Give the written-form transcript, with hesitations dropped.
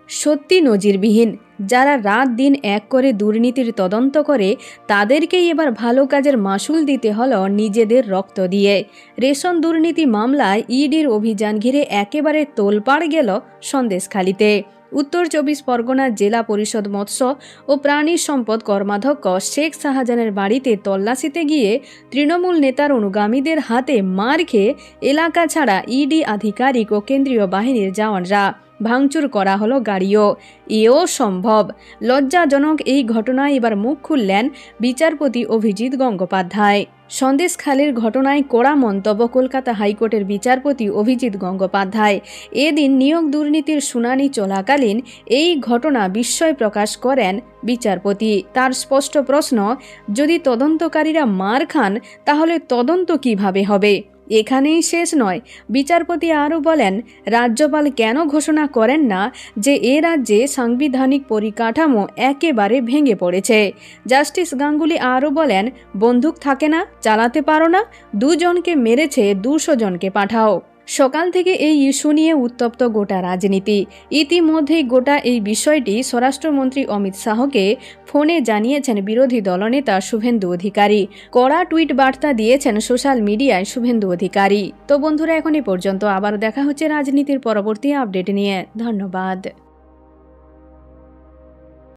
সত্যি নজিরবিহীন। যারা রাত দিন এক করে দুর্নীতির তদন্ত করে তাদেরকেই এবার ভালো কাজের মাসুল দিতে হলো নিজেদের রক্ত দিয়ে। রেশন দুর্নীতি মামলায় ইডির অভিযান ঘিরে একেবারে তোলপাড় গেল সন্দেশখালিতে। উত্তর ২৪ পরগনা জেলা পরিষদ মৎস্য ও প্রাণী সম্পদ কর্মাধ্যক্ষ শেখ শাহজাহানের বাড়িতে তল্লাশিতে গিয়ে তৃণমূল নেতার অনুগামীদের হাতে মার খেয়ে এলাকা ছাড়া ইডি আধিকারিক ও কেন্দ্রীয় বাহিনীর জওয়ানরা। ভাঙচুর করা হলো গাড়িও। এও সম্ভব। লজ্জাজনক এই ঘটনায় এবার মুখ খুললেন বিচারপতি অভিজিৎ গঙ্গোপাধ্যায়। সন্দেশখালির ঘটনায় কড়া মন্তব্য কলকাতা হাইকোর্টের বিচারপতি অভিজিৎ গঙ্গোপাধ্যায়। এদিন নিয়োগ দুর্নীতির শুনানি চলাকালীন এই ঘটনা বিস্ময় প্রকাশ করেন বিচারপতি। তার স্পষ্ট প্রশ্ন, যদি তদন্তকারীরা মার খান তাহলে তদন্ত কিভাবে হবে? এখানেই শেষ নয়। বিচারপতি আরও বলেন, রাজ্যপাল কেন ঘোষণা করেন না যে এ রাজ্যে সাংবিধানিক পরিকাঠামো একেবারে ভেঙে পড়েছে? জাস্টিস গাঙ্গুলি আরও বলেন, বন্দুক থাকে না, চালাতে পারো না, 2 জনকে মেরেছে, 200 জনকে পাঠাও। সকাল থেকে এই ইস্যু নিয়ে উত্তপ্ত গোটা রাজনীতি। ইতিমধ্যেই গোটা এই বিষয়টি স্বরাষ্ট্রমন্ত্রী অমিত শাহকে ফোনে জানিয়েছেন বিরোধী দলনেতা শুভেন্দু অধিকারী। কড়া টুইট বার্তা দিয়েছেন সোশ্যাল মিডিয়ায় শুভেন্দু অধিকারী। তো বন্ধুরা, এখন এই পর্যন্ত। আবার দেখা হচ্ছে রাজনীতির পরবর্তী আপডেট নিয়ে। ধন্যবাদ।